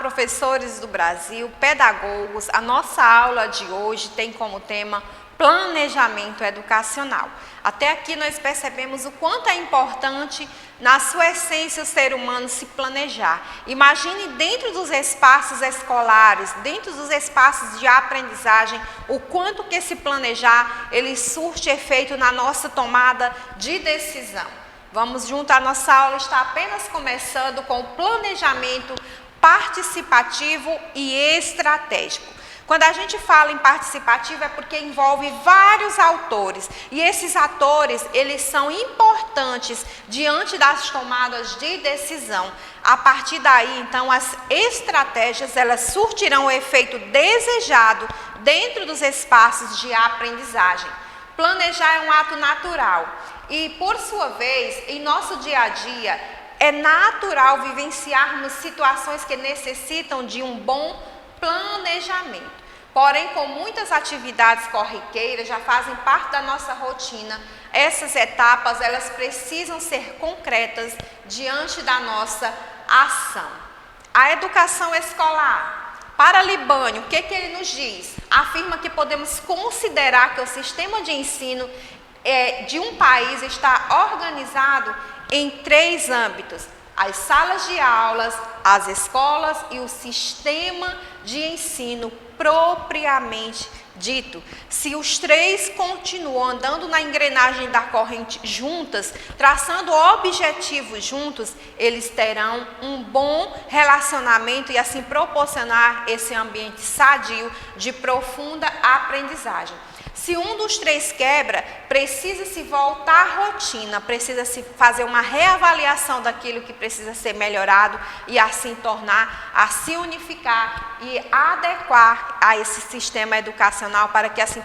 professores do Brasil, pedagogos, a nossa aula de hoje tem como tema planejamento educacional. Até aqui nós percebemos o quanto é importante, na sua essência, o ser humano se planejar. Imagine dentro dos espaços escolares, dentro dos espaços de aprendizagem, o quanto que esse planejar, ele surte efeito na nossa tomada de decisão. Vamos junto, a nossa aula está apenas começando com o planejamento participativo e estratégico. Quando a gente fala em participativo é porque envolve vários autores e esses atores, eles são importantes diante das tomadas de decisão. A partir daí, então, as estratégias, elas surtirão o efeito desejado dentro dos espaços de aprendizagem. Planejar é um ato natural e, por sua vez, em nosso dia a dia, é natural vivenciarmos situações que necessitam de um bom planejamento. Porém, com muitas atividades corriqueiras, já fazem parte da nossa rotina, essas etapas, elas precisam ser concretas diante da nossa ação. A educação escolar. Para Libânio, o que ele nos diz? Afirma que podemos considerar que o sistema de ensino de um país está organizado em 3 âmbitos: as salas de aulas, as escolas e o sistema de ensino propriamente dito. Se os 3 continuam andando na engrenagem da corrente juntas, traçando objetivos juntos, eles terão um bom relacionamento e assim proporcionar esse ambiente sadio de profunda aprendizagem. Se um dos 3 quebra, precisa-se voltar à rotina, precisa-se fazer uma reavaliação daquilo que precisa ser melhorado e assim tornar, a se unificar e adequar a esse sistema educacional para que assim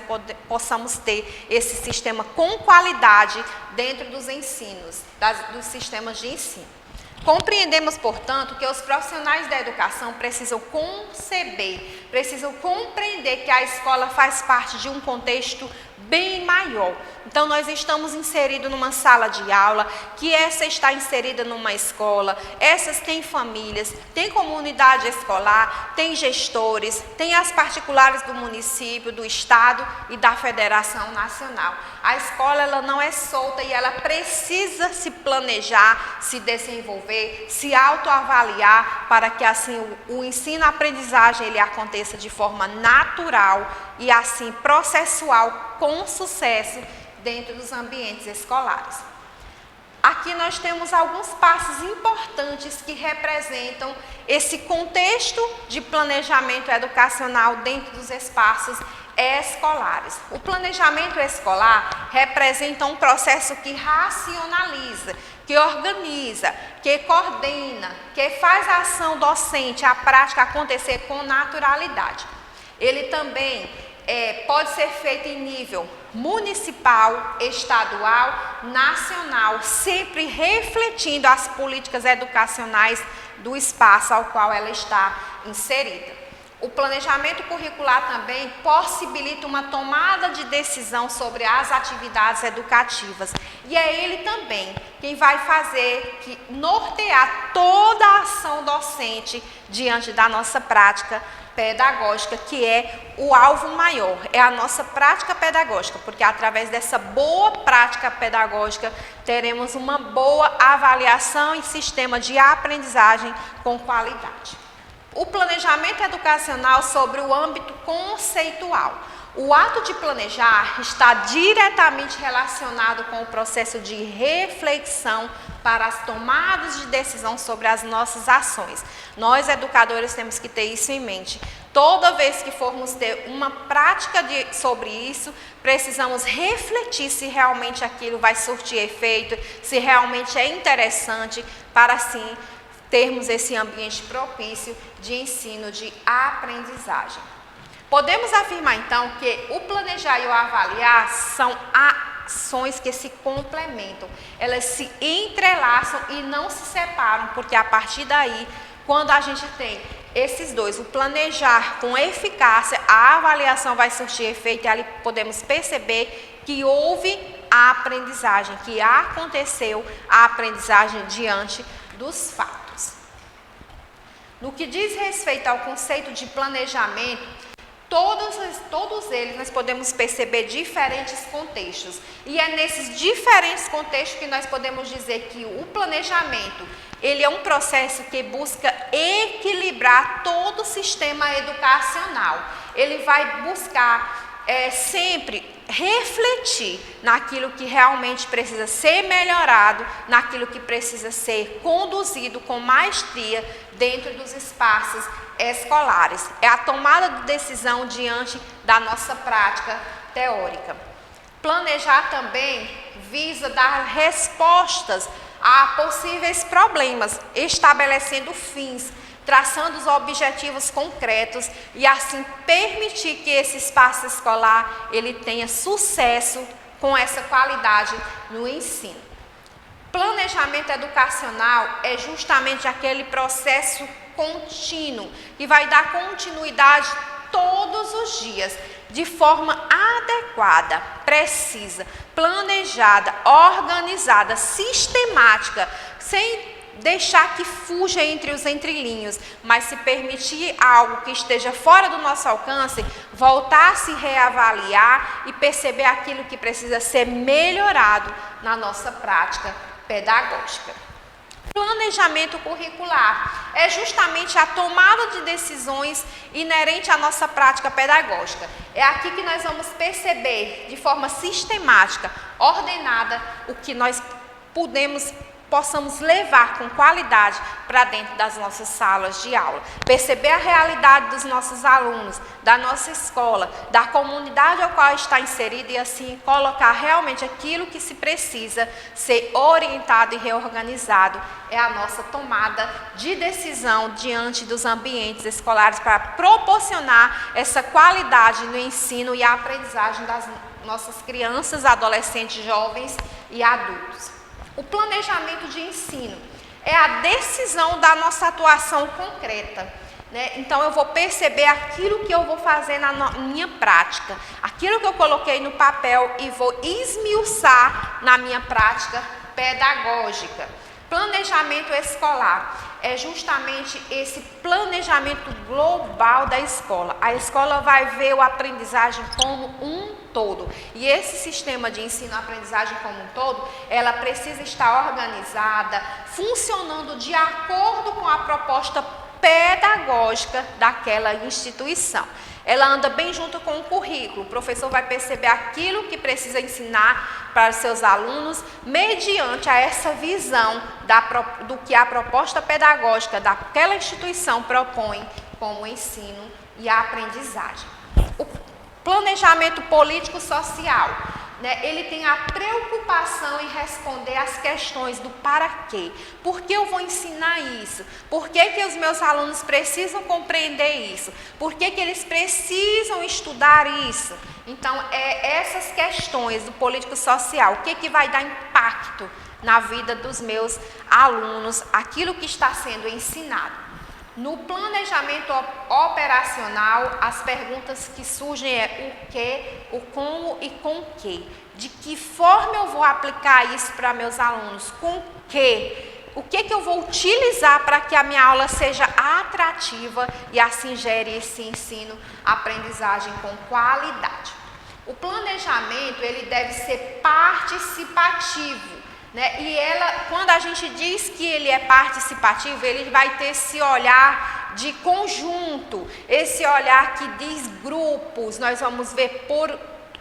possamos ter esse sistema com qualidade dentro dos ensinos, dos sistemas de ensino. Compreendemos, portanto, que os profissionais da educação precisam conceber, precisam compreender que a escola faz parte de um contexto bem maior. Então, nós estamos inseridos numa sala de aula, que essa está inserida numa escola, essas têm famílias, tem comunidade escolar, tem gestores, tem as particulares do município, do estado e da federação nacional. A escola, ela não é solta e ela precisa se planejar, se desenvolver, se autoavaliar para que assim o ensino-aprendizagem ele aconteça de forma natural e assim processual com sucesso dentro dos ambientes escolares. Aqui nós temos alguns passos importantes que representam esse contexto de planejamento educacional dentro dos espaços escolares. O planejamento escolar representa um processo que racionaliza, que organiza, que coordena, que faz a ação docente, a prática acontecer com naturalidade. Ele também pode ser feito em nível municipal, estadual, nacional, sempre refletindo as políticas educacionais do espaço ao qual ela está inserida. O planejamento curricular também possibilita uma tomada de decisão sobre as atividades educativas. E é ele também quem vai fazer, nortear toda a ação docente diante da nossa prática pedagógica, que é o alvo maior, é a nossa prática pedagógica, porque através dessa boa prática pedagógica teremos uma boa avaliação e sistema de aprendizagem com qualidade. O planejamento educacional sobre o âmbito conceitual. O ato de planejar está diretamente relacionado com o processo de reflexão para as tomadas de decisão sobre as nossas ações. Nós, educadores, temos que ter isso em mente. Toda vez que formos ter uma prática sobre isso, precisamos refletir se realmente aquilo vai surtir efeito, se realmente é interessante, para assim termos esse ambiente propício de ensino, de aprendizagem. Podemos afirmar, então, que o planejar e o avaliar são ações que se complementam, elas se entrelaçam e não se separam, porque a partir daí, quando a gente tem esses dois, o planejar com eficácia, a avaliação vai surtir efeito e ali podemos perceber que houve a aprendizagem, que aconteceu a aprendizagem diante dos fatos. No que diz respeito ao conceito de planejamento, todos eles nós podemos perceber diferentes contextos. E é nesses diferentes contextos que nós podemos dizer que o planejamento, ele é um processo que busca equilibrar todo o sistema educacional. Ele vai buscar sempre refletir naquilo que realmente precisa ser melhorado, naquilo que precisa ser conduzido com maestria dentro dos espaços escolares. É a tomada de decisão diante da nossa prática teórica. Planejar também visa dar respostas a possíveis problemas, estabelecendo fins, traçando os objetivos concretos e assim permitir que esse espaço escolar ele tenha sucesso com essa qualidade no ensino. Planejamento educacional é justamente aquele processo contínuo que vai dar continuidade todos os dias, de forma adequada, precisa, planejada, organizada, sistemática, sem deixar que fuja entre os entrelinhos, mas se permitir algo que esteja fora do nosso alcance, voltar a se reavaliar e perceber aquilo que precisa ser melhorado na nossa prática pedagógica. Planejamento curricular é justamente a tomada de decisões inerente à nossa prática pedagógica. É aqui que nós vamos perceber de forma sistemática, ordenada, o que nós possamos levar com qualidade para dentro das nossas salas de aula. Perceber a realidade dos nossos alunos, da nossa escola, da comunidade ao qual está inserida e assim colocar realmente aquilo que se precisa ser orientado e reorganizado. É a nossa tomada de decisão diante dos ambientes escolares para proporcionar essa qualidade no ensino e a aprendizagem das nossas crianças, adolescentes, jovens e adultos. O planejamento de ensino é a decisão da nossa atuação concreta, né? Então, eu vou perceber aquilo que eu vou fazer na minha prática, aquilo que eu coloquei no papel e vou esmiuçar na minha prática pedagógica. Planejamento escolar é justamente esse planejamento global da escola. A escola vai ver a aprendizagem como um todo. E esse sistema de ensino-aprendizagem como um todo, ela precisa estar organizada, funcionando de acordo com a proposta pedagógica daquela instituição. Ela anda bem junto com o currículo. O professor vai perceber aquilo que precisa ensinar para os seus alunos, mediante a essa visão do que a proposta pedagógica daquela instituição propõe como ensino e a aprendizagem. O planejamento político-social, né, ele tem a preocupação em responder às questões do para quê. Por que eu vou ensinar isso? Por que os meus alunos precisam compreender isso? Por que eles precisam estudar isso? Então, essas questões do político-social, o que vai dar impacto na vida dos meus alunos, aquilo que está sendo ensinado. No planejamento operacional, as perguntas que surgem é o que, o como e com o que. De que forma eu vou aplicar isso para meus alunos? Com que? O que eu vou utilizar para que a minha aula seja atrativa e assim gere esse ensino, aprendizagem com qualidade. O planejamento, ele deve ser participativo. Né? E quando a gente diz que ele é participativo, ele vai ter esse olhar de conjunto, esse olhar que diz grupos, nós vamos ver por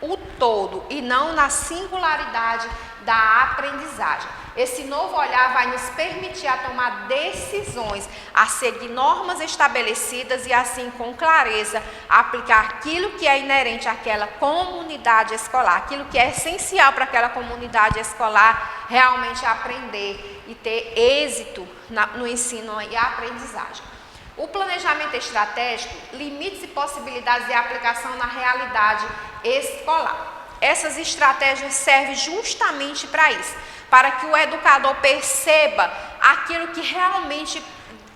o todo e não na singularidade da aprendizagem. Esse novo olhar vai nos permitir a tomar decisões, a seguir normas estabelecidas e assim com clareza aplicar aquilo que é inerente àquela comunidade escolar, aquilo que é essencial para aquela comunidade escolar realmente aprender e ter êxito no ensino e aprendizagem. O planejamento estratégico, limites e possibilidades de aplicação na realidade escolar. Essas estratégias servem justamente para isso, para que o educador perceba aquilo que realmente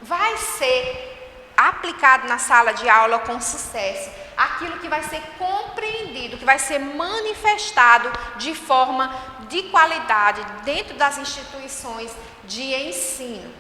vai ser aplicado na sala de aula com sucesso, aquilo que vai ser compreendido, que vai ser manifestado de forma de qualidade dentro das instituições de ensino.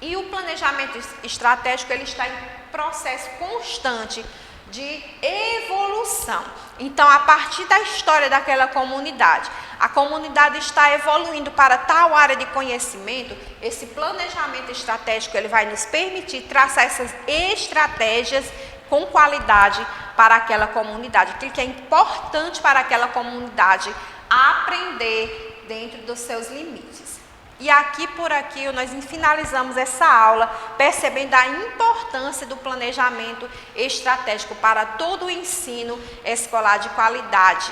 E o planejamento estratégico, ele está em processo constante de evolução. Então, a partir da história daquela comunidade, a comunidade está evoluindo para tal área de conhecimento, esse planejamento estratégico, ele vai nos permitir traçar essas estratégias com qualidade para aquela comunidade, aquilo que é importante para aquela comunidade aprender dentro dos seus limites. E aqui por aqui nós finalizamos essa aula percebendo a importância do planejamento estratégico para todo o ensino escolar de qualidade.